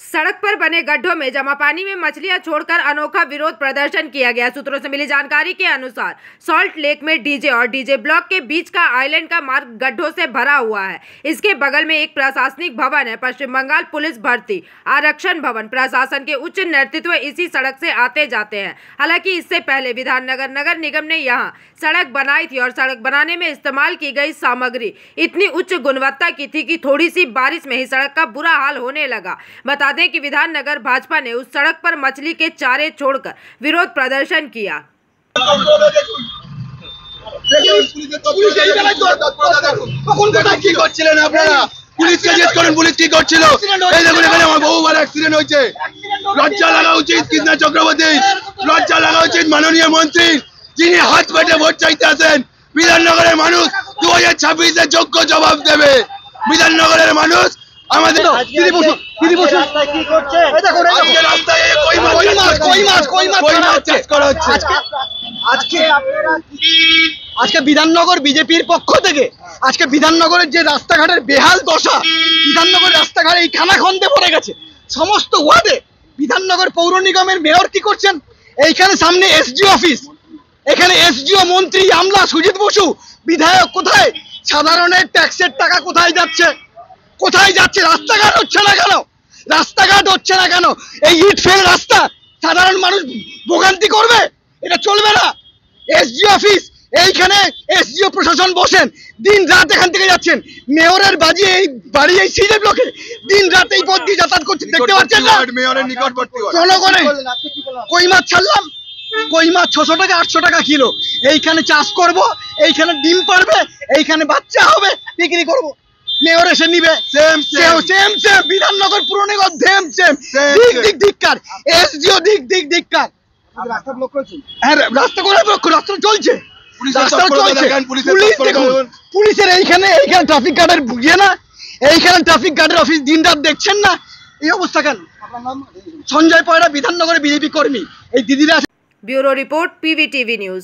सड़क पर बने गड्ढों में जमा पानी में मछलियां छोड़कर अनोखा विरोध प्रदर्शन किया गया। सूत्रों से मिली जानकारी के अनुसार सॉल्ट लेक में डीजे और डीजे ब्लॉक के बीच का आइलैंड का मार्ग गड्ढों से भरा हुआ है। इसके बगल में एक प्रशासनिक भवन है। पश्चिम बंगाल पुलिस भर्ती आरक्षण भवन प्रशासन के उच्च नेतृत्व इसी सड़क से आते जाते हैं। हालांकि इससे पहले विधाननगर नगर निगम ने यहाँ सड़क बनाई थी और सड़क बनाने में इस्तेमाल की गई सामग्री इतनी उच्च गुणवत्ता की थी कि थोड़ी सी बारिश में ही सड़क का बुरा हाल होने लगा। बता दें कि विधाननगर भाजपा ने उस सड़क पर मछली के चारे छोड़कर विरोध प्रदर्शन किया। माननीय मंत्री যিনি হাত পেতে ভোট চাইতে আছেন, বিধাননগরের মানুষ 2026-এ যোগ্য জবাব দেবে। বিধাননগরের মানুষ আমাদের আজকে বিধাননগর বিজেপির পক্ষ থেকে আজকে বিধাননগরের যে রাস্তাঘাটের বেহাল দশা, বিধাননগর রাস্তাঘাট এই খানাখন্দে পড়ে গেছে। সমস্ত ওয়ার্ডে বিধাননগর পৌর নিগমের মেয়র কি করছেন, এইখানে সামনে এসডিও অফিস, এখানে এসডিও মন্ত্রী আমলা সুজিত বসু বিধায়ক কোথায়? সাধারণের ট্যাক্সের টাকা কোথায় যাচ্ছে? কোথায় যাচ্ছে? রাস্তাঘাট হচ্ছে না কেন? রাস্তাঘাট হচ্ছে না কেন? এই ইট ফেল রাস্তা সাধারণ মানুষ ভোগান্তি করবে, এটা চলবে না। এসডিও অফিস এইখানে এসডিও প্রশাসন বসেন, দিন রাত এখান থেকে যাচ্ছেন। মেয়রের বাড়ি এই সিজে ব্লকে দিন রাত এই পথ দিয়ে যাতায়াত করছেন, দেখতে পাচ্ছেন না? মেয়রের নিকটবর্তী জনগণে কই মাছ ছাড়লাম, কই মাছ 600 টাকা 800 টাকা কিলো। এইখানে চাষ করব, এইখানে ডিম পারবে, এইখানে বাচ্চা হবে, বিক্রি করব। মেয়র এসে নিবে, সেম বিধাননগর পুর নিগম সেম ধিক্কার, এসডিও ধিক্কার। রাস্তা ব্লক করেছে, হ্যাঁ রাস্তা করে রাস্তা চলছে, পুলিশের এইখানে ট্রাফিক গার্ডের বুঝিয়ে না, এইখানে ট্রাফিক গার্ডের অফিস দিন রাত দেখছেন না, এই অবস্থা কেন? সঞ্জয় পয়রা বিধাননগরের বিজেপি কর্মী, এই দিদিরা। Bureau report PVTV news.